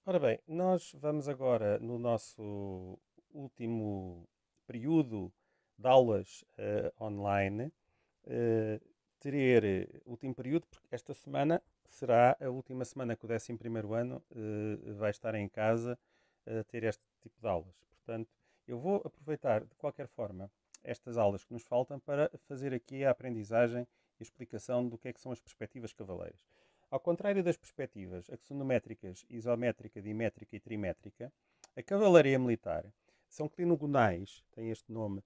Ora bem, nós vamos agora no nosso último período de aulas online ter último período, porque esta semana será a última semana que o 11º ano vai estar em casa a ter este tipo de aulas. Portanto, eu vou aproveitar de qualquer forma estas aulas que nos faltam para fazer aqui a aprendizagem e a explicação do que são as perspectivas cavaleiras. Ao contrário das perspectivas axonométricas, isométrica, dimétrica e trimétrica, a cavalaria militar são clinogonais, tem este nome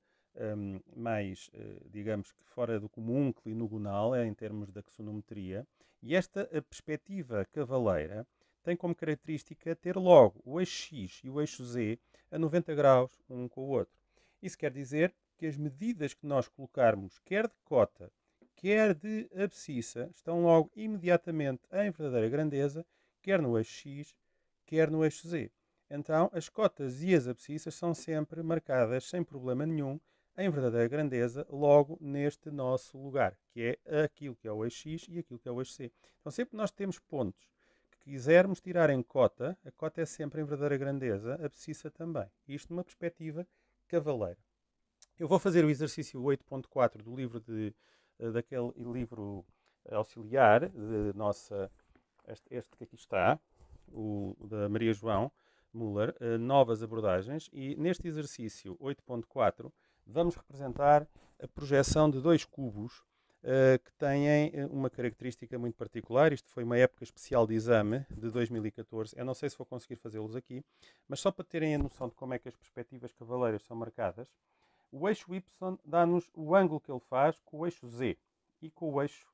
mais, digamos que fora do comum, clinogonal, em termos de axonometria, e esta perspectiva cavaleira tem como característica ter logo o eixo X e o eixo Z a 90 graus um com o outro. Isso quer dizer que as medidas que nós colocarmos, quer de cota, quer de abscissa, estão logo imediatamente em verdadeira grandeza, quer no eixo X, quer no eixo Z. Então, as cotas e as abscissas são sempre marcadas sem problema nenhum em verdadeira grandeza, logo neste nosso lugar, que é aquilo que é o eixo X e aquilo que é o eixo C. Então, sempre que nós temos pontos que quisermos tirar em cota, a cota é sempre em verdadeira grandeza, a abscissa também. Isto numa perspectiva cavaleira. Eu vou fazer o exercício 8.4 do livro daquele livro auxiliar de nossa, este que aqui está, o da Maria João Müller, novas abordagens, e neste exercício 8.4 vamos representar a projeção de dois cubos que têm uma característica muito particular. Isto foi uma época especial de exame de 2014. Eu não sei se vou conseguir fazê-los aqui, mas só para terem a noção de como é que as perspectivas cavaleiras são marcadas, o eixo Y dá-nos o ângulo que ele faz com o eixo Z e com o eixo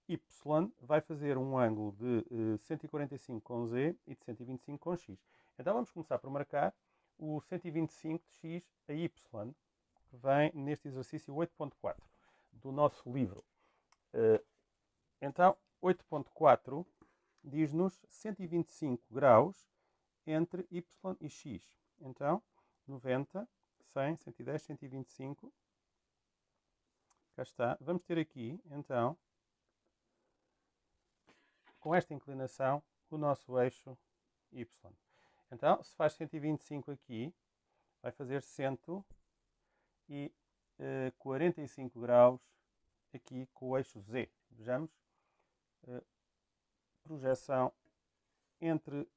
Y vai fazer um ângulo de 145 com Z e de 125 com X. Então vamos começar por marcar o 125 de X a Y, que vem neste exercício 8.4 do nosso livro. Então, 8.4 diz-nos 125 graus entre Y e X. Então, 90, 100, 110, 125. Cá está. Vamos ter aqui, então, com esta inclinação, o nosso eixo Y. Então, se faz 125 aqui, vai fazer 145 graus aqui com o eixo Z. Vejamos. Projeção entre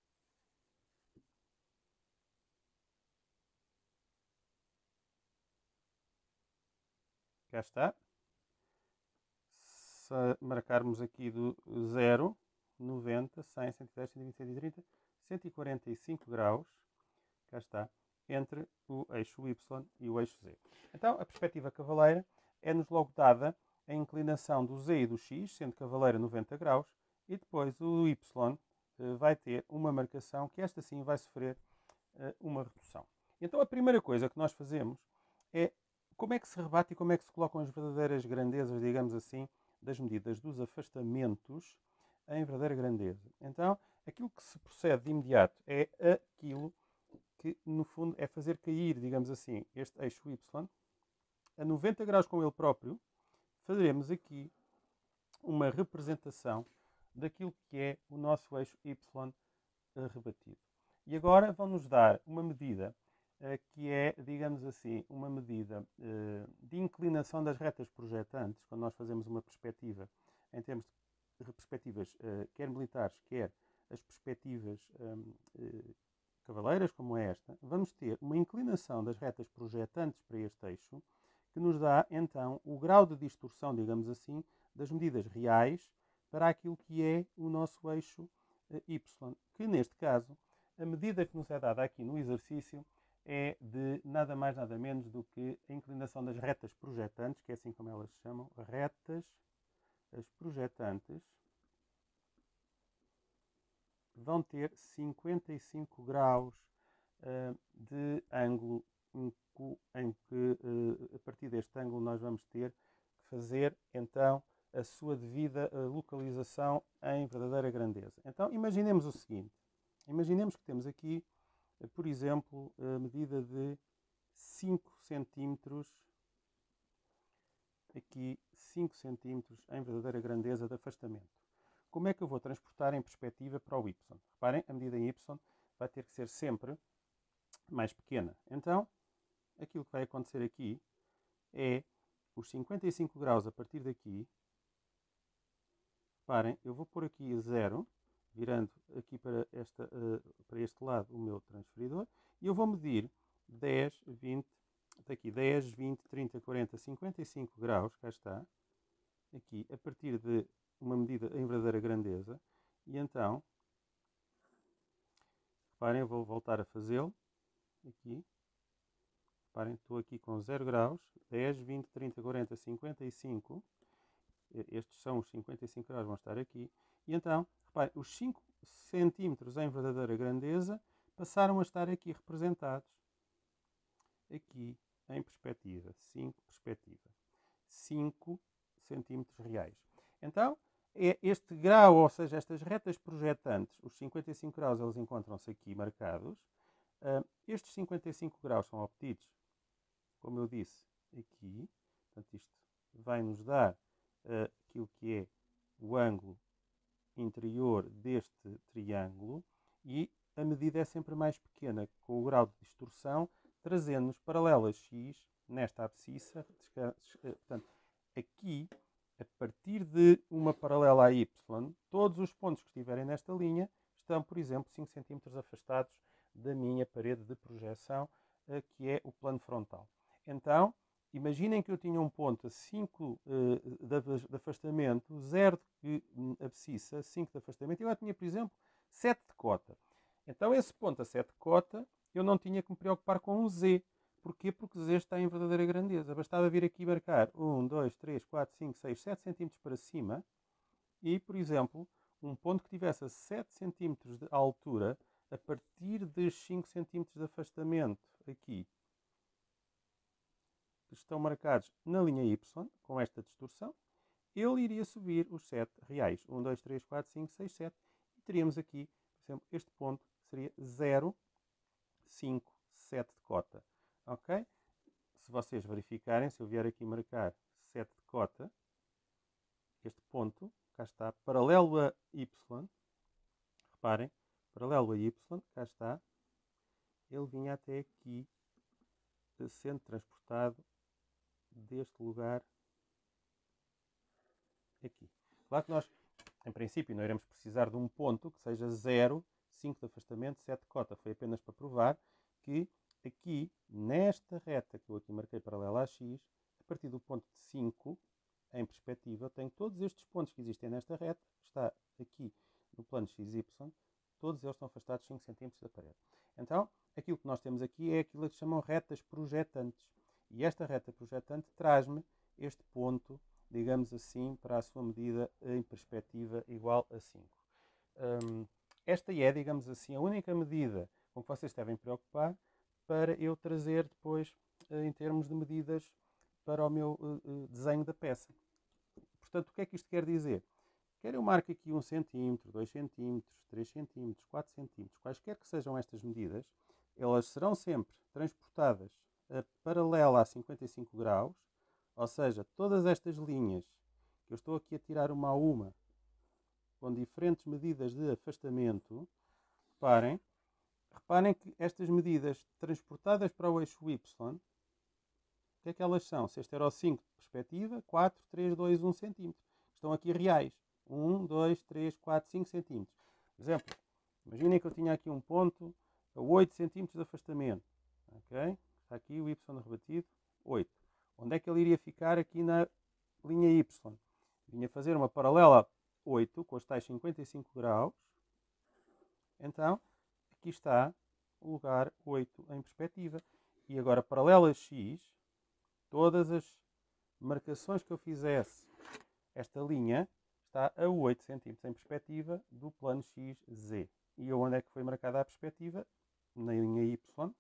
cá está. Se marcarmos aqui do 0, 90, 100, 110, 120, 130, 145 graus, cá está, entre o eixo Y e o eixo Z. Então, a perspectiva cavaleira é-nos logo dada a inclinação do Z e do X, sendo cavaleira 90 graus, e depois o Y vai ter uma marcação que esta sim vai sofrer uma redução. Então, a primeira coisa que nós fazemos é como é que se rebate e como é que se colocam as verdadeiras grandezas, digamos assim, das medidas dos afastamentos em verdadeira grandeza. Então, aquilo que se procede de imediato é aquilo que, no fundo, é fazer cair, digamos assim, este eixo Y a 90 graus com ele próprio. Faremos aqui uma representação daquilo que é o nosso eixo Y rebatido. E agora vão-nos dar uma medida que é, digamos assim, uma medida de inclinação das retas projetantes, quando nós fazemos uma perspectiva em termos de perspectivas quer militares, quer as perspectivas cavaleiras, como esta, vamos ter uma inclinação das retas projetantes para este eixo, que nos dá, então, o grau de distorção, digamos assim, das medidas reais para aquilo que é o nosso eixo Y, que neste caso, a medida que nos é dada aqui no exercício é de nada mais nada menos do que a inclinação das retas projetantes, que é assim como elas se chamam, retas, as projetantes, vão ter 55 graus de ângulo em que a partir deste ângulo nós vamos ter que fazer então a sua devida localização em verdadeira grandeza. Então imaginemos o seguinte, imaginemos que temos aqui, por exemplo, a medida de 5 centímetros, aqui 5 centímetros em verdadeira grandeza de afastamento. como é que eu vou transportar em perspectiva para o y? Reparem, a medida em y vai ter que ser sempre mais pequena. Então, aquilo que vai acontecer aqui é os 55 graus a partir daqui. Reparem, eu vou pôr aqui 0, virando aqui para este lado o meu transferidor, e eu vou medir 10, 20, daqui 10, 20, 30, 40, 55 graus, cá está, aqui, a partir de uma medida em verdadeira grandeza, e então, reparem, eu vou voltar a fazê-lo, aqui, reparem, estou aqui com 0 graus, 10, 20, 30, 40, 55, estes são os 55 graus, vão estar aqui, e então, reparem, os 5 centímetros em verdadeira grandeza passaram a estar aqui representados, aqui em perspectiva, 5 perspectiva, 5 centímetros reais. Então, este grau, ou seja, estas retas projetantes, os 55 graus, eles encontram-se aqui marcados. Estes 55 graus são obtidos, como eu disse, aqui. Portanto, isto vai nos dar aquilo que é o ângulo interior deste triângulo, e a medida é sempre mais pequena, com o grau de distorção, trazendo-nos paralelas x nesta abscissa. Portanto, aqui, a partir de uma paralela a y, todos os pontos que estiverem nesta linha estão, por exemplo, 5 cm afastados da minha parede de projeção, que é o plano frontal. Então, imaginem que eu tinha um ponto a 5 de afastamento, 0 de abscissa, 5 de afastamento, e agora tinha, por exemplo, 7 de cota. Então, esse ponto a 7 de cota, eu não tinha que me preocupar com um z. Porquê? Porque z está em verdadeira grandeza. Bastava vir aqui marcar 1, 2, 3, 4, 5, 6, 7 cm para cima e, por exemplo, um ponto que tivesse a 7 cm de altura, a partir de 5 cm de afastamento aqui, que estão marcados na linha y, com esta distorção, ele iria subir os 7 reais. 1, 2, 3, 4, 5, 6, 7. E teríamos aqui, por exemplo, este ponto que seria 0, 5, 7 de cota. Ok? Se vocês verificarem, se eu vier aqui marcar 7 de cota, este ponto, cá está, paralelo a y, reparem, paralelo a y, cá está, ele vinha até aqui, sendo transportado deste lugar aqui. Claro que nós, em princípio, não iremos precisar de um ponto que seja 0, 5 de afastamento, 7 de cota. Foi apenas para provar que aqui, nesta reta que eu aqui marquei paralela a x, a partir do ponto de 5, em perspectiva, eu tenho todos estes pontos que existem nesta reta, que está aqui no plano XY, todos eles estão afastados 5 cm da parede. Então, aquilo que nós temos aqui é aquilo que chamam retas projetantes. E esta reta projetante traz-me este ponto, digamos assim, para a sua medida em perspectiva igual a 5. Esta é, digamos assim, a única medida com que vocês devem preocupar para eu trazer depois, em termos de medidas, para o meu desenho da peça. Portanto, o que é que isto quer dizer? Quer eu marque aqui 1 cm, 2 cm, 3 cm, 4 cm, quaisquer que sejam estas medidas, elas serão sempre transportadas paralela a 55 graus, ou seja, todas estas linhas que eu estou aqui a tirar uma a uma, com diferentes medidas de afastamento, reparem que estas medidas transportadas para o eixo y, o que é que elas são? Se este era o 5 de perspectiva, 4, 3, 2, 1 cm. Estão aqui reais. 1, 2, 3, 4, 5 cm. Por exemplo, imaginem que eu tinha aqui um ponto a 8 cm de afastamento. Okay? Está aqui o y rebatido, 8. Onde é que ele iria ficar? Aqui na linha y. Vinha fazer uma paralela a 8, com os tais 55 graus. Então, aqui está o lugar 8 em perspectiva. E agora, paralela a x, todas as marcações que eu fizesse, esta linha está a 8 cm em perspectiva do plano XZ. E onde é que foi marcada a perspectiva? Na linha Y.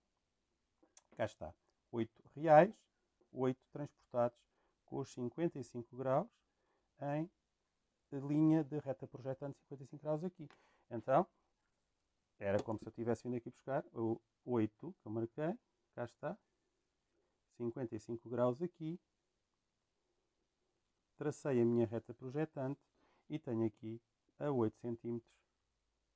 Cá está. 8 reais, 8 transportados com os 55 graus em linha de reta projetante 55 graus aqui. Então, era como se eu tivesse vindo aqui buscar o 8 que eu marquei. Cá está. 55 graus aqui, tracei a minha reta projetante e tenho aqui a 8 cm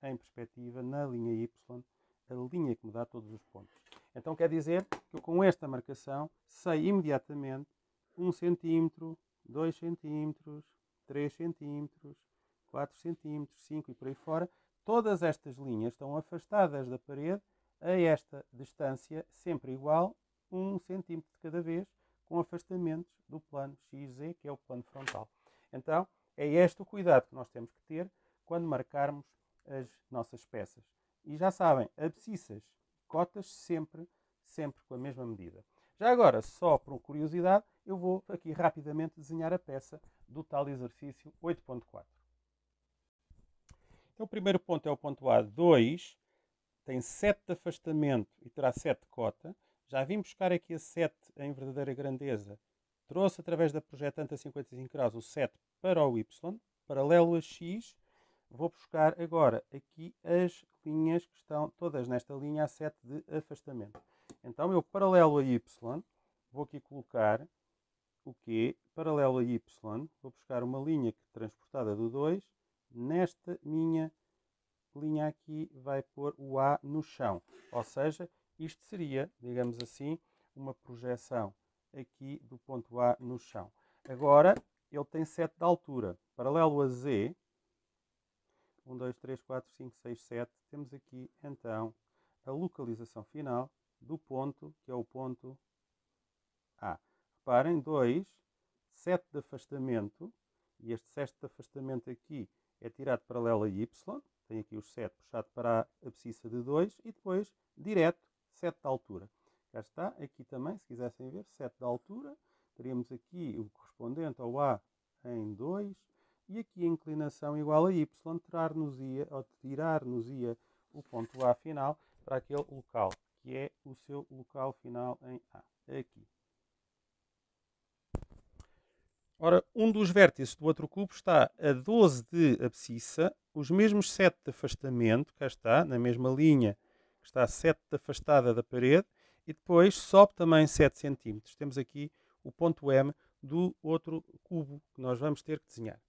em perspectiva na linha Y, a linha que me dá todos os pontos. Então quer dizer que eu com esta marcação sei imediatamente 1 cm, 2 cm, 3 cm, 4 cm, 5 e por aí fora. Todas estas linhas estão afastadas da parede a esta distância sempre igual, 1 cm de cada vez, com afastamentos do plano XZ, que é o plano frontal. Então, é este o cuidado que nós temos que ter quando marcarmos as nossas peças. E já sabem, abscissas, cotas sempre com a mesma medida. Já agora, só por curiosidade, eu vou aqui rapidamente desenhar a peça do tal exercício 8.4. Então, o primeiro ponto é o ponto A2, tem 7 de afastamento e terá 7 de cota. Já vim buscar aqui a 7 em verdadeira grandeza. Trouxe através da projetante a 55 graus o 7 para o Y, paralelo a X. Vou buscar agora aqui as linhas que estão todas nesta linha a 7 de afastamento. Então, eu paralelo a Y, vou aqui colocar o Q, paralelo a Y, vou buscar uma linha transportada do 2, nesta minha linha aqui vai pôr o A no chão. Ou seja, isto seria, digamos assim, uma projeção aqui do ponto A no chão. Agora, ele tem 7 de altura. Paralelo a Z, 1, 2, 3, 4, 5, 6, 7, temos aqui então a localização final do ponto, que é o ponto A. Reparem, 2, 7 de afastamento, e este 7 de afastamento aqui é tirado paralelo a Y, tem aqui os 7 puxado para a abscissa de 2, e depois, direto, 7 de altura. Cá está, aqui também, se quisessem ver, 7 de altura, teríamos aqui o correspondente ao A em 2, e aqui a inclinação igual a Y, tirar-nos-ia o ponto A final para aquele local, que é o seu local final em A. Aqui. Ora, um dos vértices do outro cubo está a 12 de abscissa, os mesmos 7 de afastamento, cá está, na mesma linha que está 7 de afastada da parede, e depois sobe também 7 cm. Temos aqui o ponto M do outro cubo que nós vamos ter que desenhar.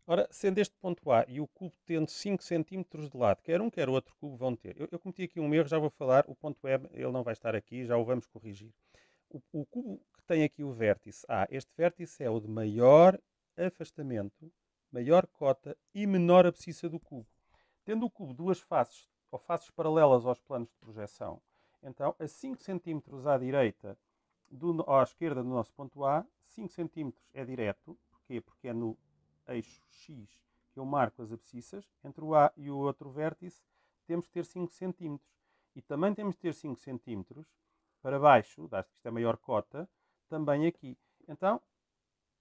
Ora, sendo este ponto A e o cubo tendo 5 cm de lado, quer um, quer outro cubo vão ter. Eu cometi aqui um erro, já vou falar, o ponto M ele não vai estar aqui, já o vamos corrigir. O cubo que tem aqui o vértice A, este vértice é o de maior afastamento, maior cota e menor abscissa do cubo. Tendo o cubo duas faces, ou faces paralelas aos planos de projeção, então a 5 cm à direita, à esquerda do nosso ponto A, 5 cm é direto. Porquê? Porque é no eixo X que eu marco as abscissas. Entre o A e o outro vértice temos de ter 5 cm. E também temos de ter 5 cm para baixo, dado que isto é maior cota, também aqui. Então,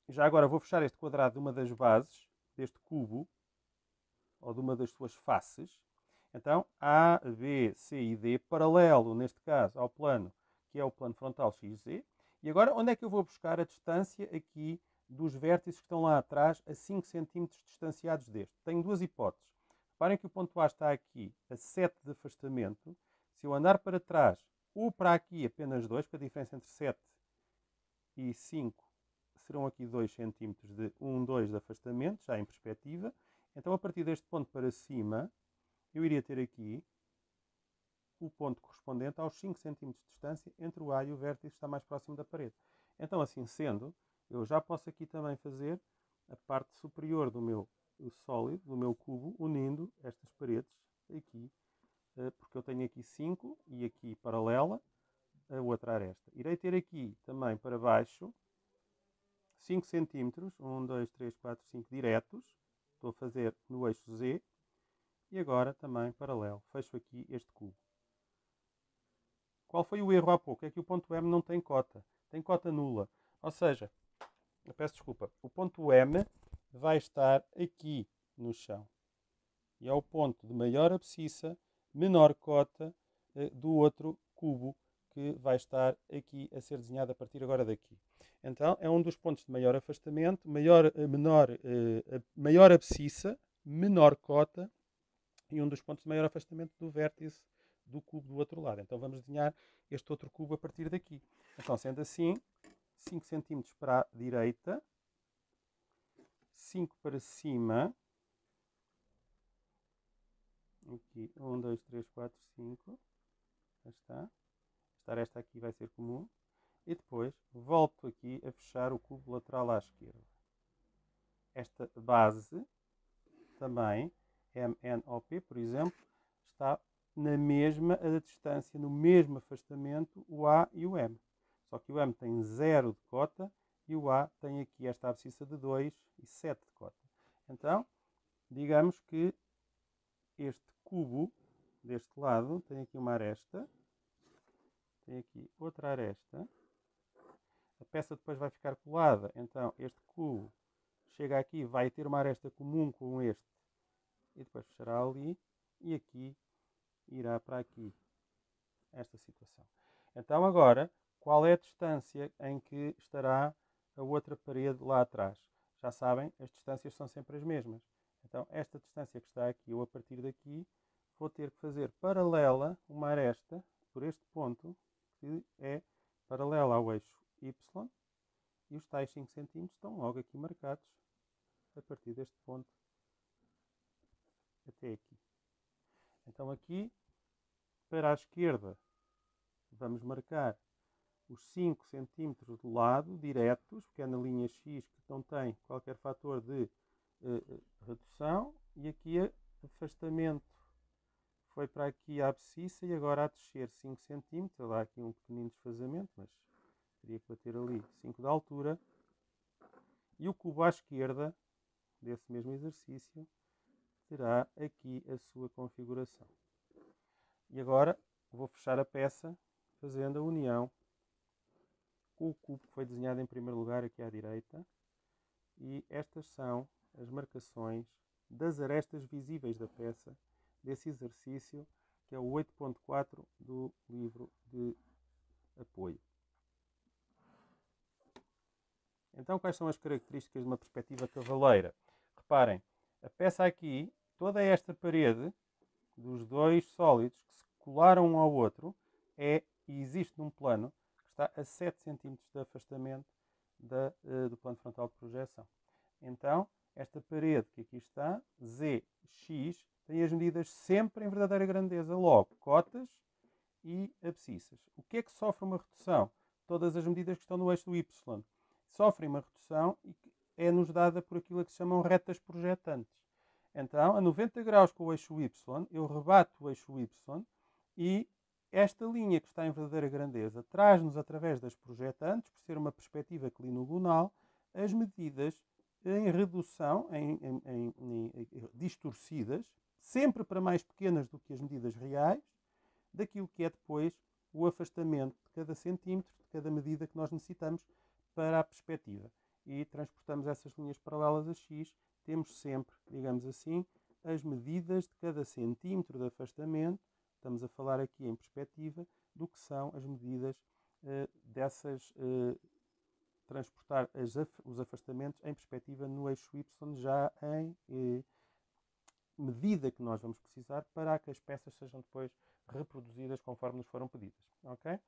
já agora vou fechar este quadrado de uma das bases deste cubo, ou de uma das suas faces. Então, A, B, C e D, paralelo, neste caso, ao plano, que é o plano frontal XZ. E agora, onde é que eu vou buscar a distância aqui dos vértices que estão lá atrás, a 5 cm distanciados deste? Tenho duas hipóteses. Reparem que o ponto A está aqui a 7 de afastamento. Se eu andar para trás ou para aqui apenas 2, porque a diferença entre 7 e 5 serão aqui 2 cm de 1, 2 de afastamento, já em perspectiva. Então, a partir deste ponto para cima, eu iria ter aqui o ponto correspondente aos 5 cm de distância entre o A e o vértice que está mais próximo da parede. Então, assim sendo, eu já posso aqui também fazer a parte superior do meu sólido, do meu cubo, unindo estas paredes aqui, porque eu tenho aqui 5 e aqui paralela, a outra aresta. Irei ter aqui também para baixo 5 cm, 1, 2, 3, 4, 5 diretos, estou a fazer no eixo Z, e agora também paralelo. Fecho aqui este cubo. Qual foi o erro há pouco? É que o ponto M não tem cota. Tem cota nula. Ou seja, eu peço desculpa, o ponto M vai estar aqui no chão. E é o ponto de maior abscissa, menor cota do outro cubo que vai estar aqui a ser desenhado a partir agora daqui. Então, é um dos pontos de maior afastamento, maior abscissa, menor cota, e um dos pontos de maior afastamento do vértice do cubo do outro lado. Então vamos desenhar este outro cubo a partir daqui. Então, sendo assim, 5 cm para a direita, 5 para cima, Aqui, 1, 2, 3, 4, 5. Já está. Esta aqui vai ser comum. E depois volto aqui a fechar o cubo lateral à esquerda. Esta base também, MNOP, por exemplo, está na mesma distância, no mesmo afastamento, o A e o M. Só que o M tem 0 de cota e o A tem aqui esta abscissa de 2 e 7 de cota. Então, digamos que este cubo, deste lado, tem aqui uma aresta, tem aqui outra aresta, a peça depois vai ficar colada, então este cubo chega aqui, vai ter uma aresta comum com este, e depois fechará ali, e aqui irá para aqui, esta situação. Então agora, qual é a distância em que estará a outra parede lá atrás? Já sabem, as distâncias são sempre as mesmas. Então esta distância que está aqui, eu a partir daqui, vou ter que fazer paralela uma aresta por este ponto, que é paralela ao eixo Y, e os tais 5 cm estão logo aqui marcados, a partir deste ponto até aqui. Então aqui, para a esquerda, vamos marcar os 5 cm do lado, diretos, porque é na linha X que não tem qualquer fator de redução, e aqui afastamento foi para aqui a abscissa e agora a descer 5 cm, dá aqui um pequenino desfazamento, mas teria que bater ali 5 de altura, e o cubo à esquerda, desse mesmo exercício, terá aqui a sua configuração. E agora vou fechar a peça fazendo a união com o cubo que foi desenhado em primeiro lugar aqui à direita, e estas são as marcações das arestas visíveis da peça desse exercício, que é o 8.4 do livro de apoio. Então, quais são as características de uma perspectiva cavaleira? Reparem, a peça aqui, toda esta parede dos dois sólidos que se colaram um ao outro, e existe num plano que está a 7 cm de afastamento do plano frontal de projeção. Então, esta parede que aqui está, ZX, tem as medidas sempre em verdadeira grandeza, logo, cotas e abscissas. O que é que sofre uma redução? Todas as medidas que estão no eixo Y sofrem uma redução e é-nos dada por aquilo que se chamam retas projetantes. Então, a 90 graus com o eixo Y, eu rebato o eixo Y e esta linha que está em verdadeira grandeza traz-nos, através das projetantes, por ser uma perspectiva clinogonal, as medidas em redução, distorcidas, sempre para mais pequenas do que as medidas reais, daquilo que é depois o afastamento de cada centímetro, de cada medida que nós necessitamos para a perspectiva. E transportamos essas linhas paralelas a X, temos sempre, digamos assim, as medidas de cada centímetro de afastamento, estamos a falar aqui em perspectiva, do que são as medidas transportar os afastamentos em perspectiva no eixo Y, já em medida que nós vamos precisar para que as peças sejam depois reproduzidas conforme nos foram pedidas. Okay?